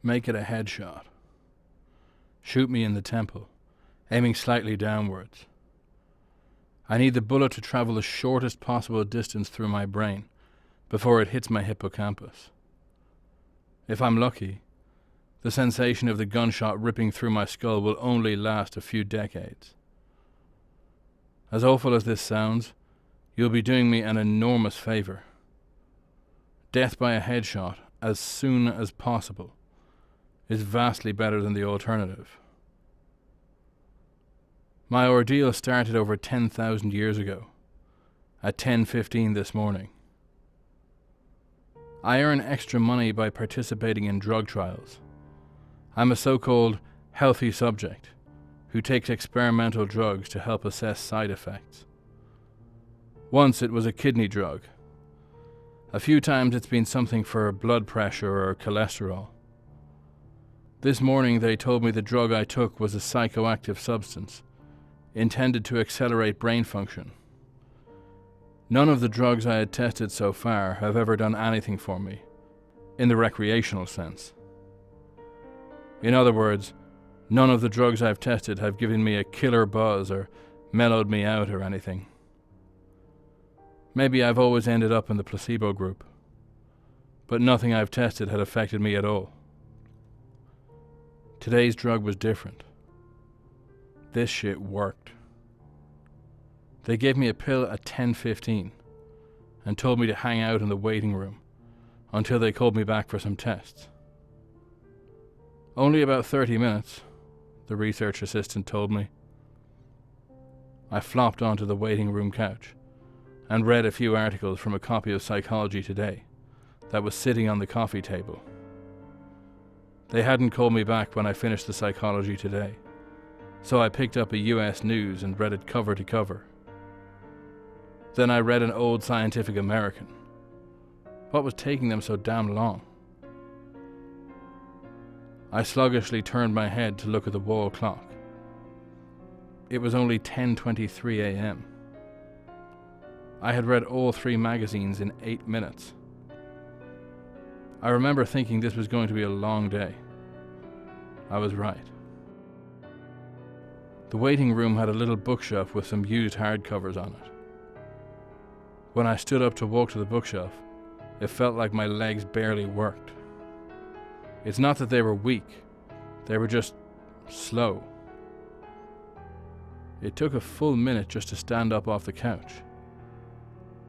Make it a headshot. Shoot me in the temple, aiming slightly downwards. I need the bullet to travel the shortest possible distance through my brain before it hits my hippocampus. If I'm lucky, the sensation of the gunshot ripping through my skull will only last a few decades. As awful as this sounds, you'll be doing me an enormous favor. Death by a headshot, as soon as possible, is vastly better than the alternative. My ordeal started over 10,000 years ago, at 10:15 this morning. I earn extra money by participating in drug trials. I'm a so-called healthy subject who takes experimental drugs to help assess side effects. Once it was a kidney drug. A few times it's been something for blood pressure or cholesterol. This morning they told me the drug I took was a psychoactive substance intended to accelerate brain function. None of the drugs I had tested so far have ever done anything for me, in the recreational sense. In other words, none of the drugs I've tested have given me a killer buzz or mellowed me out or anything. Maybe I've always ended up in the placebo group, but nothing I've tested had affected me at all. Today's drug was different. This shit worked. They gave me a pill at 10:15 and told me to hang out in the waiting room until they called me back for some tests. Only about 30 minutes, the research assistant told me. I flopped onto the waiting room couch and read a few articles from a copy of Psychology Today that was sitting on the coffee table. They hadn't called me back when I finished the Psychology Today, so I picked up a US News and read it cover to cover. Then I read an old Scientific American. What was taking them so damn long? I sluggishly turned my head to look at the wall clock. It was only 10:23 a.m. I had read all 3 magazines in 8 minutes. I remember thinking this was going to be a long day. I was right. The waiting room had a little bookshelf with some used hardcovers on it. When I stood up to walk to the bookshelf, it felt like my legs barely worked. It's not that they were weak, they were just slow. It took a full minute just to stand up off the couch,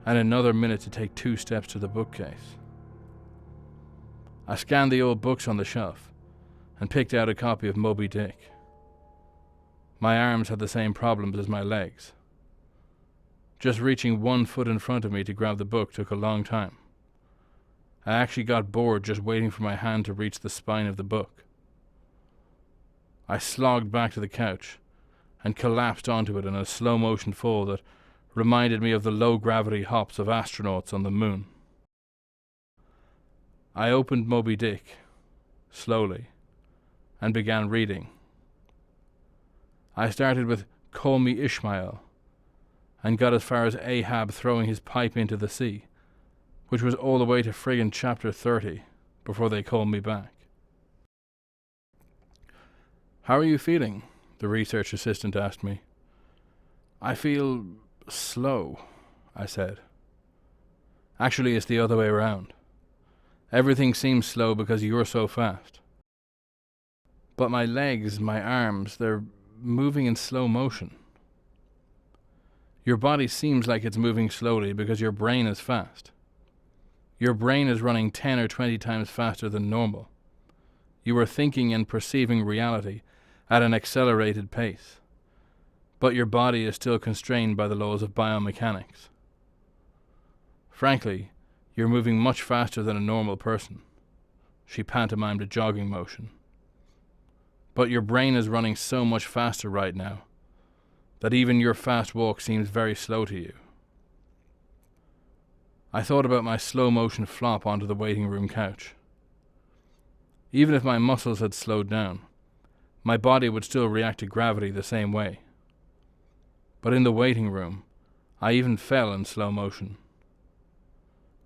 and another minute to take 2 steps to the bookcase. I scanned the old books on the shelf and picked out a copy of Moby Dick. My arms had the same problems as my legs. Just reaching 1 foot in front of me to grab the book took a long time. I actually got bored just waiting for my hand to reach the spine of the book. I slogged back to the couch and collapsed onto it in a slow-motion fall that reminded me of the low-gravity hops of astronauts on the moon. I opened Moby Dick, slowly, and began reading. I started with "Call Me Ishmael," and got as far as Ahab throwing his pipe into the sea, which was all the way to friggin' chapter 30 before they called me back. "How are you feeling?" the research assistant asked me. "I feel slow," I said. "Actually, it's the other way around. Everything seems slow because you're so fast. But my legs, my arms, they're moving in slow motion. Your body seems like it's moving slowly because your brain is fast. Your brain is running 10 or 20 times faster than normal. You are thinking and perceiving reality at an accelerated pace, but your body is still constrained by the laws of biomechanics. Frankly, you're moving much faster than a normal person." She pantomimed a jogging motion. "But your brain is running so much faster right now that even your fast walk seems very slow to you." I thought about my slow-motion flop onto the waiting room couch. Even if my muscles had slowed down, my body would still react to gravity the same way. But in the waiting room, I even fell in slow motion.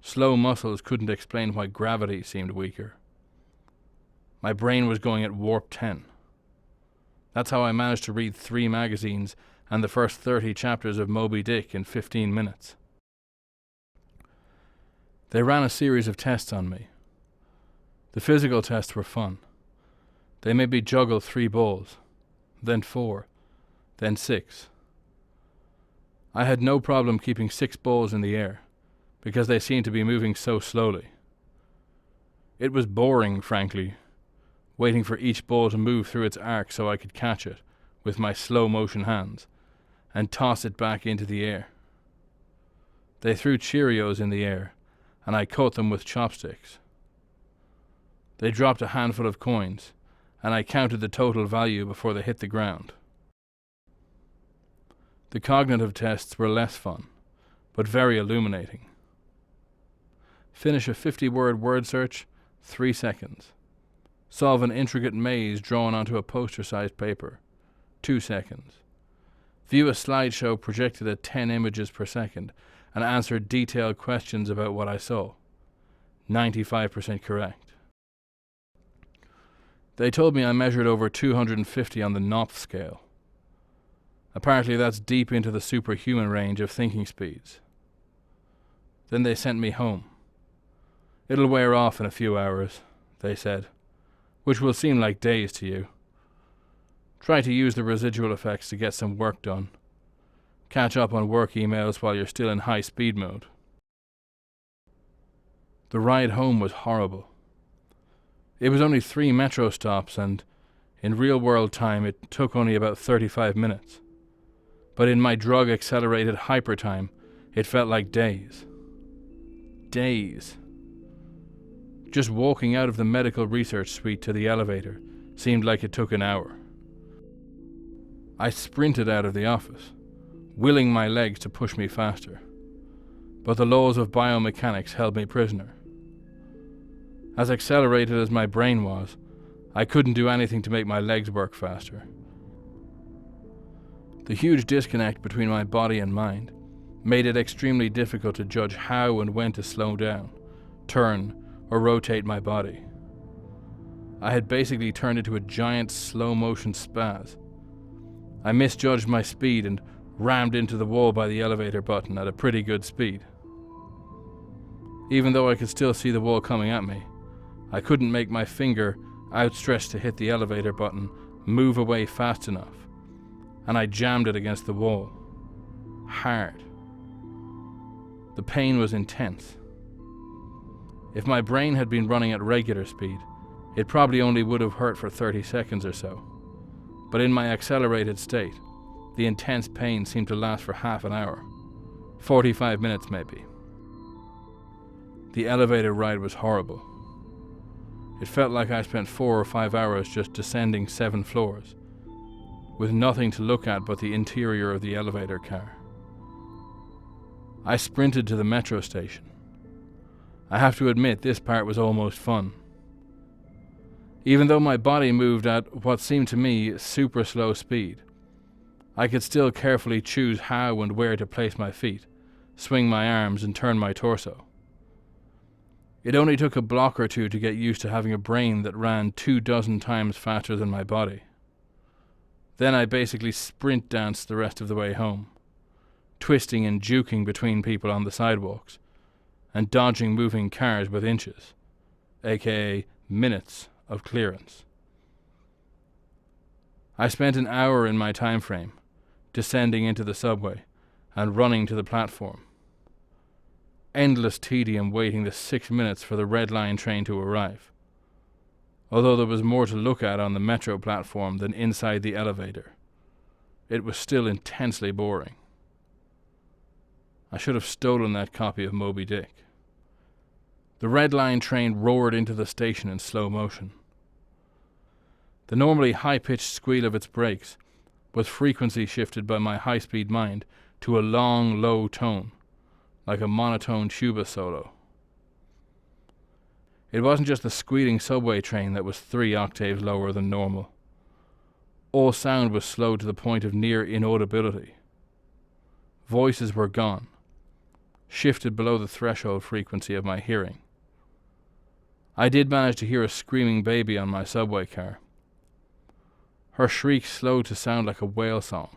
Slow muscles couldn't explain why gravity seemed weaker. My brain was going at warp 10. That's how I managed to read 3 magazines and the first 30 chapters of Moby Dick in 15 minutes. They ran a series of tests on me. The physical tests were fun. They made me juggle 3 balls, then 4, then 6. I had no problem keeping 6 balls in the air, because they seemed to be moving so slowly. It was boring, frankly, waiting for each ball to move through its arc so I could catch it with my slow-motion hands and toss it back into the air. They threw Cheerios in the air, and I caught them with chopsticks. They dropped a handful of coins, and I counted the total value before they hit the ground. The cognitive tests were less fun, but very illuminating. Finish a 50-word word search, 3 seconds. Solve an intricate maze drawn onto a poster-sized paper, 2 seconds. View a slideshow projected at 10 images per second and answer detailed questions about what I saw. 95% correct. They told me I measured over 250 on the Knopf scale. Apparently that's deep into the superhuman range of thinking speeds. Then they sent me home. It'll wear off in a few hours, they said, which will seem like days to you. Try to use the residual effects to get some work done. Catch up on work emails while you're still in high speed mode. The ride home was horrible. It was only 3 metro stops, and in real world time it took only about 35 minutes. But in my drug-accelerated hyper time, it felt like days. Days. Just walking out of the medical research suite to the elevator seemed like it took an hour. I sprinted out of the office, willing my legs to push me faster. But the laws of biomechanics held me prisoner. As accelerated as my brain was, I couldn't do anything to make my legs work faster. The huge disconnect between my body and mind made it extremely difficult to judge how and when to slow down, turn, or rotate my body. I had basically turned into a giant slow-motion spaz. I misjudged my speed and rammed into the wall by the elevator button at a pretty good speed. Even though I could still see the wall coming at me, I couldn't make my finger, outstretched to hit the elevator button, move away fast enough, and I jammed it against the wall. Hard. The pain was intense. If my brain had been running at regular speed, it probably only would have hurt for 30 seconds or so. But in my accelerated state, the intense pain seemed to last for half an hour. 45 minutes maybe. The elevator ride was horrible. It felt like I spent 4 or 5 hours just descending 7 floors, with nothing to look at but the interior of the elevator car. I sprinted to the metro station. I have to admit this part was almost fun. Even though my body moved at what seemed to me super slow speed, I could still carefully choose how and where to place my feet, swing my arms, and turn my torso. It only took a block or two to get used to having a brain that ran 24 times faster than my body. Then I basically sprint danced the rest of the way home, twisting and juking between people on the sidewalks, and dodging moving cars with inches, aka minutes of clearance. I spent an hour in my time frame, descending into the subway and running to the platform. Endless tedium waiting the 6 minutes for the Red Line train to arrive, although there was more to look at on the metro platform than inside the elevator. It was still intensely boring. I should have stolen that copy of Moby Dick. The Red Line train roared into the station in slow motion. The normally high-pitched squeal of its brakes was frequency shifted by my high-speed mind to a long, low tone, like a monotone tuba solo. It wasn't just the squealing subway train that was 3 octaves lower than normal. All sound was slowed to the point of near inaudibility. Voices were gone, shifted below the threshold frequency of my hearing. I did manage to hear a screaming baby on my subway car. Her shriek slowed to sound like a whale song.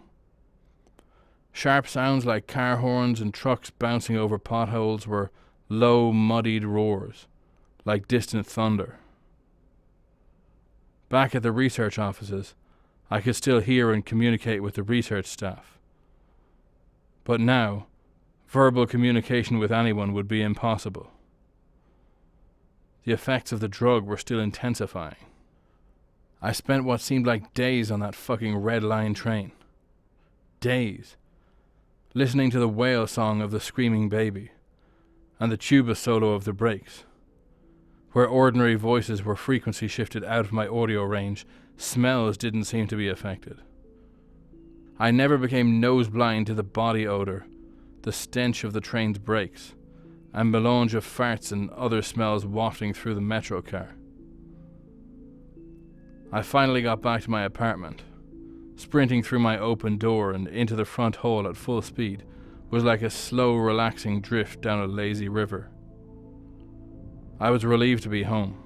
Sharp sounds like car horns and trucks bouncing over potholes were low, muddied roars, like distant thunder. Back at the research offices, I could still hear and communicate with the research staff. But now, verbal communication with anyone would be impossible. The effects of the drug were still intensifying. I spent what seemed like days on that fucking Red Line train. Days. Listening to the whale song of the screaming baby, and the tuba solo of the brakes. Where ordinary voices were frequency shifted out of my audio range, smells didn't seem to be affected. I never became nose blind to the body odor, the stench of the train's brakes, and melange of farts and other smells wafting through the metro car. I finally got back to my apartment. Sprinting through my open door and into the front hall at full speed was like a slow, relaxing drift down a lazy river. I was relieved to be home.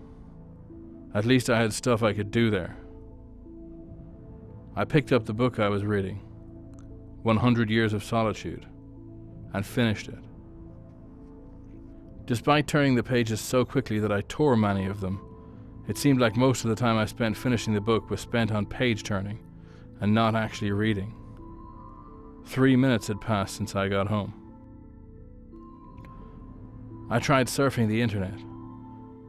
At least I had stuff I could do there. I picked up the book I was reading, 100 Years of Solitude, and finished it. Despite turning the pages so quickly that I tore many of them, it seemed like most of the time I spent finishing the book was spent on page turning and not actually reading. 3 minutes had passed since I got home. I tried surfing the internet.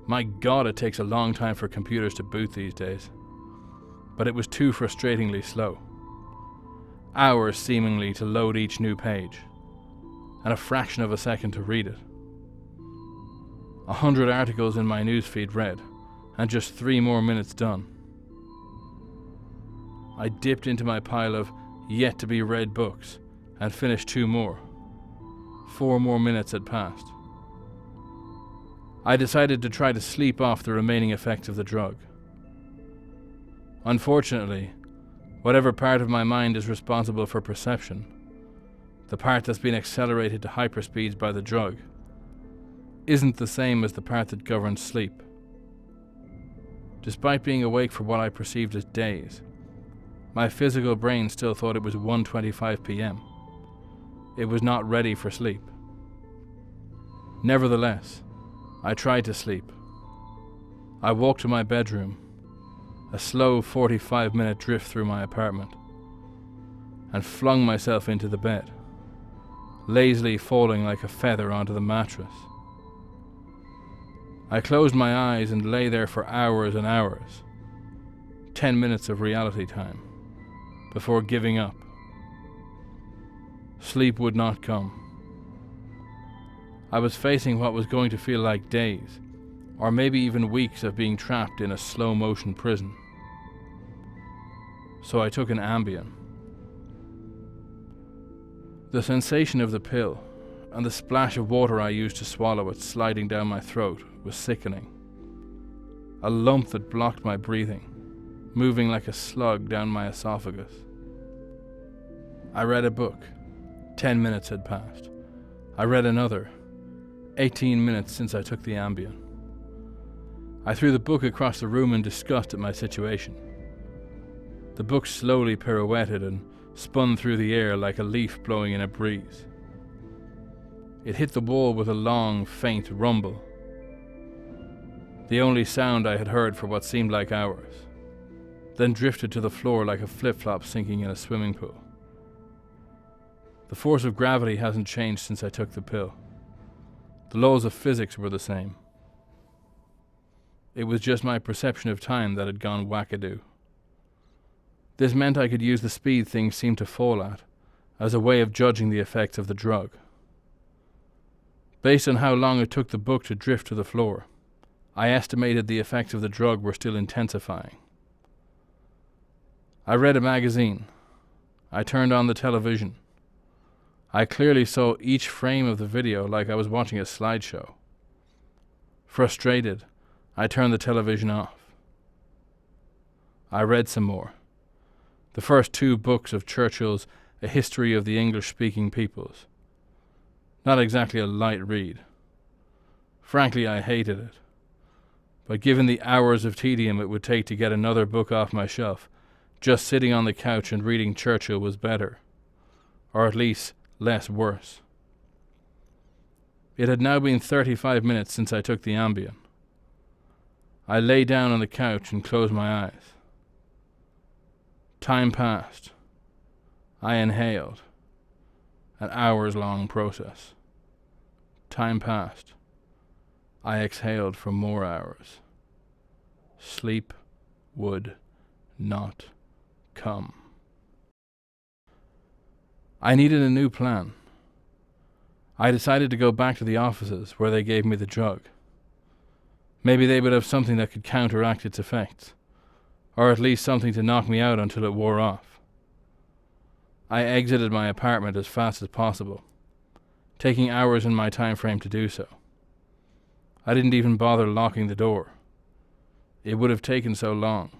My God, it takes a long time for computers to boot these days. But it was too frustratingly slow. Hours seemingly to load each new page, and a fraction of a second to read it. 100 articles in my newsfeed read, and just 3 more minutes done. I dipped into my pile of yet-to-be-read books and finished 2 more. 4 more minutes had passed. I decided to try to sleep off the remaining effects of the drug. Unfortunately, whatever part of my mind is responsible for perception, the part that's been accelerated to hyperspeeds by the drug, isn't the same as the part that governs sleep. Despite being awake for what I perceived as days, my physical brain still thought it was 1:25 p.m. It was not ready for sleep. Nevertheless, I tried to sleep. I walked to my bedroom, a slow 45-minute drift through my apartment, and flung myself into the bed, lazily falling like a feather onto the mattress. I closed my eyes and lay there for hours and hours, 10 minutes of reality time, before giving up. Sleep would not come. I was facing what was going to feel like days, or maybe even weeks of being trapped in a slow-motion prison. So I took an Ambien. The sensation of the pill, and the splash of water I used to swallow it sliding down my throat, was sickening. A lump that blocked my breathing, moving like a slug down my esophagus. I read a book. 10 minutes had passed. I read another. 18 minutes since I took the Ambien. I threw the book across the room in disgust at my situation. The book slowly pirouetted and spun through the air like a leaf blowing in a breeze. It hit the wall with a long, faint rumble. The only sound I had heard for what seemed like hours, then drifted to the floor like a flip-flop sinking in a swimming pool. The force of gravity hasn't changed since I took the pill. The laws of physics were the same. It was just my perception of time that had gone wackadoo. This meant I could use the speed things seemed to fall at as a way of judging the effects of the drug. Based on how long it took the book to drift to the floor, I estimated the effects of the drug were still intensifying. I read a magazine. I turned on the television. I clearly saw each frame of the video like I was watching a slideshow. Frustrated, I turned the television off. I read some more. The first 2 books of Churchill's A History of the English-Speaking Peoples. Not exactly a light read. Frankly, I hated it. but given the hours of tedium it would take to get another book off my shelf, just sitting on the couch and reading Churchill was better, or at least less worse. It had now been 35 minutes since I took the Ambien. I lay down on the couch and closed my eyes. Time passed. I inhaled. An hours-long process. Time passed. I exhaled for more hours. Sleep would not come. I needed a new plan. I decided to go back to the offices where they gave me the drug. Maybe they would have something that could counteract its effects, or at least something to knock me out until it wore off. I exited my apartment as fast as possible, taking hours in my time frame to do so. I didn't even bother locking the door. It would have taken so long.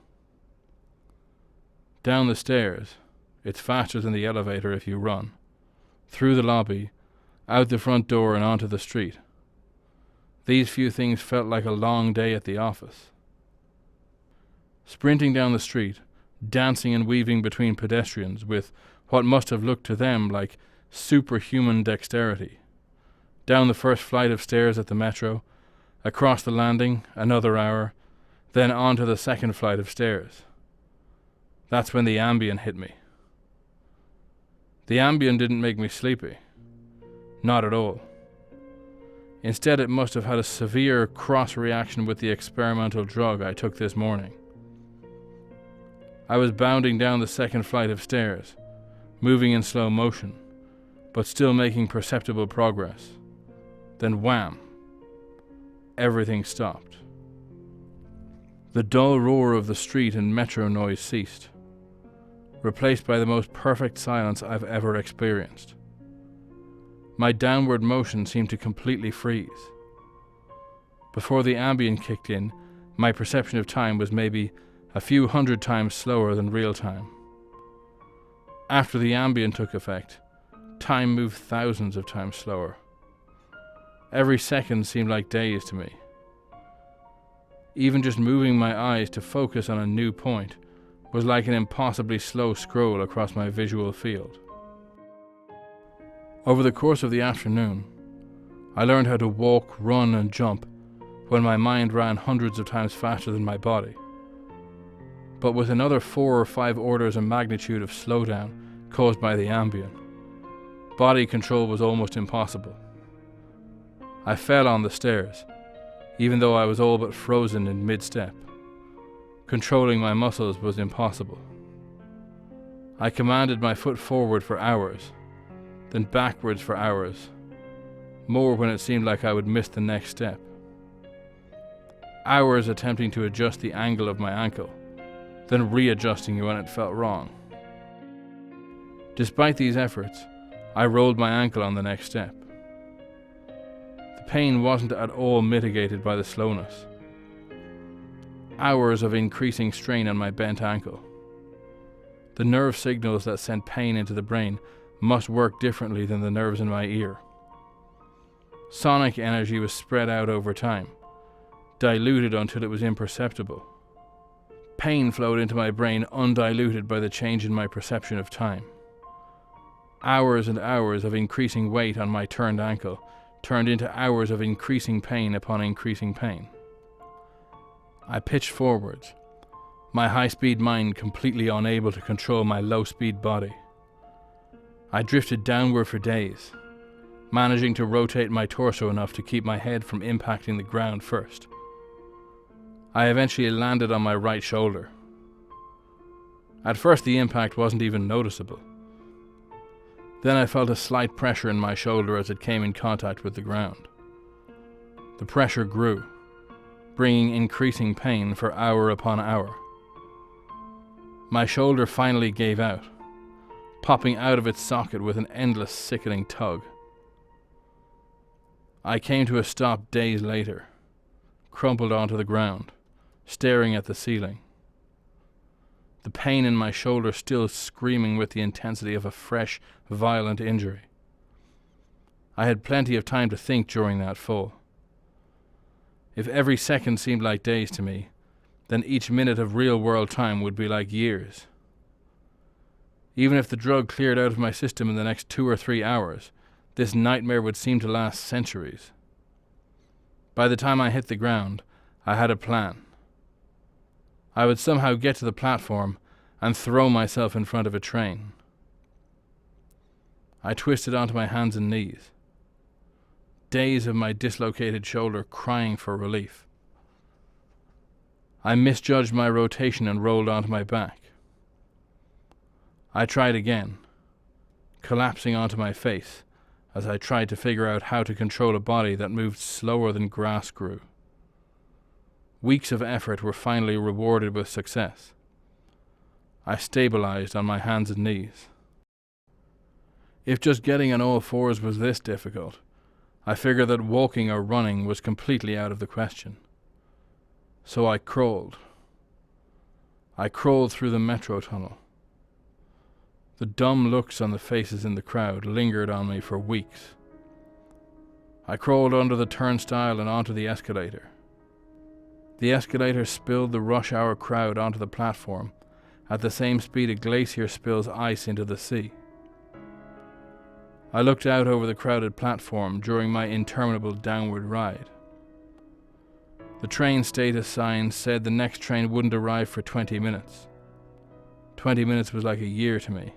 Down the stairs, it's faster than the elevator if you run, through the lobby, out the front door and onto the street. These few things felt like a long day at the office. Sprinting down the street, dancing and weaving between pedestrians with what must have looked to them like superhuman dexterity. Down the first flight of stairs at the metro, across the landing, another hour, then onto the second flight of stairs. That's when the Ambien hit me. The Ambien didn't make me sleepy. Not at all. Instead, it must have had a severe cross-reaction with the experimental drug I took this morning. I was bounding down the second flight of stairs, moving in slow motion, but still making perceptible progress. Then wham! Everything stopped. The dull roar of the street and metro noise ceased, replaced by the most perfect silence I've ever experienced. My downward motion seemed to completely freeze. Before the Ambien kicked in, my perception of time was maybe a few hundred times slower than real time. After the Ambien took effect, time moved thousands of times slower. Every second seemed like days to me. Even just moving my eyes to focus on a new point was like an impossibly slow scroll across my visual field. Over the course of the afternoon, I learned how to walk, run, and jump when my mind ran hundreds of times faster than my body. But with another 4 or 5 orders of magnitude of slowdown caused by the Ambien, body control was almost impossible. I fell on the stairs, even though I was all but frozen in mid-step. Controlling my muscles was impossible. I commanded my foot forward for hours, then backwards for hours, more when it seemed like I would miss the next step. Hours attempting to adjust the angle of my ankle, then readjusting when it felt wrong. Despite these efforts, I rolled my ankle on the next step. The pain wasn't at all mitigated by the slowness. Hours of increasing strain on my bent ankle. The nerve signals that sent pain into the brain must work differently than the nerves in my ear. Sonic energy was spread out over time, diluted until it was imperceptible. Pain flowed into my brain undiluted by the change in my perception of time. Hours and hours of increasing weight on my turned ankle turned into hours of increasing pain upon increasing pain. I pitched forwards, my high-speed mind completely unable to control my low-speed body. I drifted downward for days, managing to rotate my torso enough to keep my head from impacting the ground first. I eventually landed on my right shoulder. At first the impact wasn't even noticeable. Then I felt a slight pressure in my shoulder as it came in contact with the ground. The pressure grew, bringing increasing pain for hour upon hour. My shoulder finally gave out, popping out of its socket with an endless sickening tug. I came to a stop days later, crumpled onto the ground, staring at the ceiling. The pain in my shoulder still screaming with the intensity of a fresh, violent injury. I had plenty of time to think during that fall. If every second seemed like days to me, then each minute of real-world time would be like years. Even if the drug cleared out of my system in the next 2 or 3 hours, this nightmare would seem to last centuries. By the time I hit the ground, I had a plan. I would somehow get to the platform and throw myself in front of a train. I twisted onto my hands and knees, days of my dislocated shoulder crying for relief. I misjudged my rotation and rolled onto my back. I tried again, collapsing onto my face as I tried to figure out how to control a body that moved slower than grass grew. Weeks of effort were finally rewarded with success. I stabilized on my hands and knees. If just getting on all fours was this difficult, I figured that walking or running was completely out of the question. So I crawled. I crawled through the metro tunnel. The dumb looks on the faces in the crowd lingered on me for weeks. I crawled under the turnstile and onto the escalator. The escalator spilled the rush hour crowd onto the platform at the same speed a glacier spills ice into the sea. I looked out over the crowded platform during my interminable downward ride. The train status sign said the next train wouldn't arrive for 20 minutes. 20 minutes was like a year to me.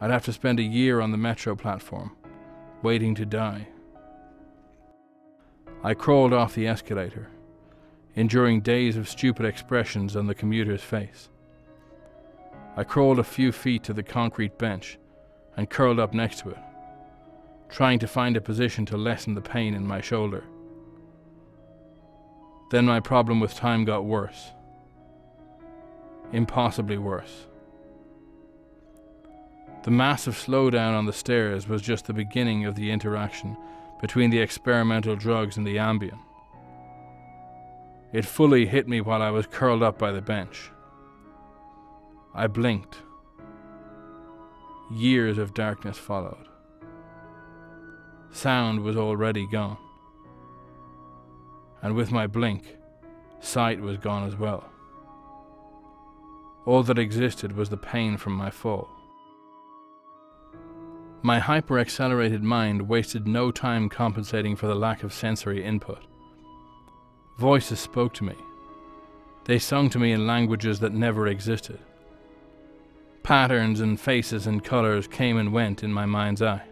I'd have to spend a year on the metro platform, waiting to die. I crawled off the escalator, enduring days of stupid expressions on the commuter's face. I crawled a few feet to the concrete bench and curled up next to it, trying to find a position to lessen the pain in my shoulder. Then my problem with time got worse. Impossibly worse. The massive slowdown on the stairs was just the beginning of the interaction between the experimental drugs and the Ambien. It fully hit me while I was curled up by the bench. I blinked. Years of darkness followed. Sound was already gone. And with my blink, sight was gone as well. All that existed was the pain from my fall. My hyper-accelerated mind wasted no time compensating for the lack of sensory input. Voices spoke to me. They sung to me in languages that never existed. Patterns and faces and colors came and went in my mind's eye.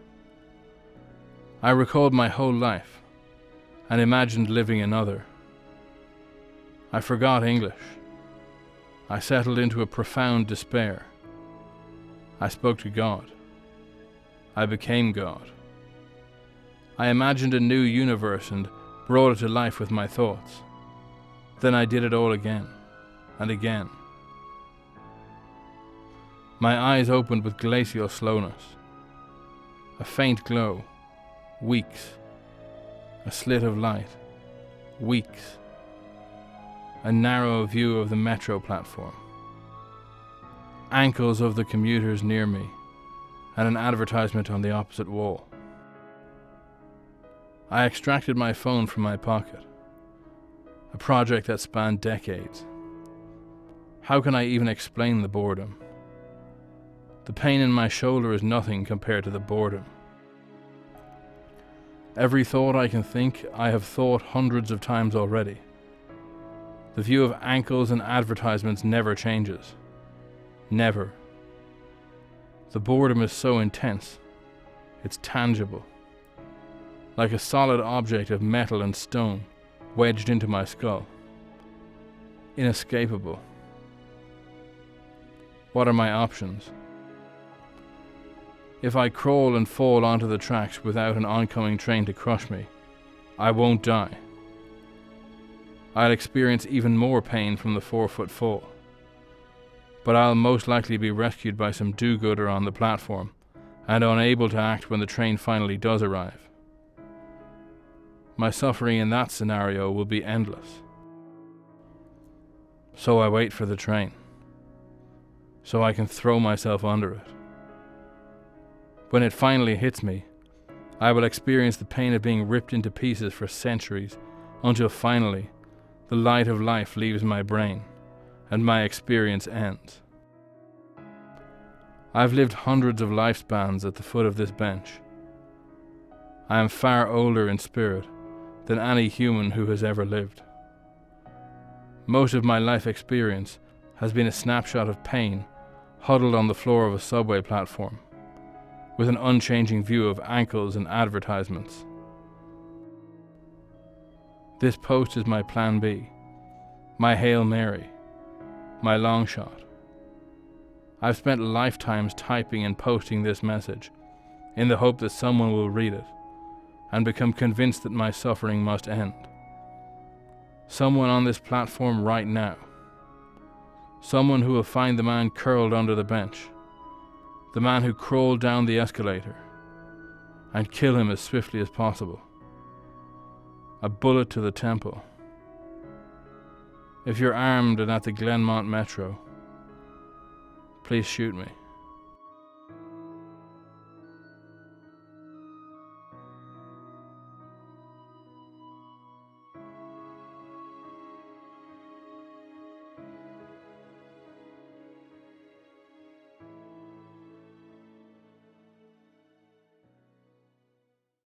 I recalled my whole life and imagined living another. I forgot English. I settled into a profound despair. I spoke to God. I became God. I imagined a new universe and brought it to life with my thoughts. Then I did it all again and again. My eyes opened with glacial slowness. A faint glow, weeks. A slit of light, weeks. A narrow view of the metro platform. Ankles of the commuters near me, and an advertisement on the opposite wall. I extracted my phone from my pocket. A project that spanned decades. How can I even explain the boredom? The pain in my shoulder is nothing compared to the boredom. Every thought I can think, I have thought hundreds of times already. The view of ankles and advertisements never changes. Never. The boredom is so intense. It's tangible. Like a solid object of metal and stone wedged into my skull. Inescapable. What are my options? If I crawl and fall onto the tracks without an oncoming train to crush me, I won't die. I'll experience even more pain from the 4-foot fall. But I'll most likely be rescued by some do-gooder on the platform and unable to act when the train finally does arrive. My suffering in that scenario will be endless. So I wait for the train, so I can throw myself under it. When it finally hits me, I will experience the pain of being ripped into pieces for centuries until finally the light of life leaves my brain and my experience ends. I've lived hundreds of lifespans at the foot of this bench. I am far older in spirit than any human who has ever lived. Most of my life experience has been a snapshot of pain huddled on the floor of a subway platform, with an unchanging view of ankles and advertisements. This post is my plan B, my Hail Mary, my long shot. I've spent lifetimes typing and posting this message in the hope that someone will read it and become convinced that my suffering must end. Someone on this platform right now. Someone who will find the man curled under the bench, the man who crawled down the escalator, and kill him as swiftly as possible. A bullet to the temple. If you're armed and at the Glenmont Metro, please shoot me.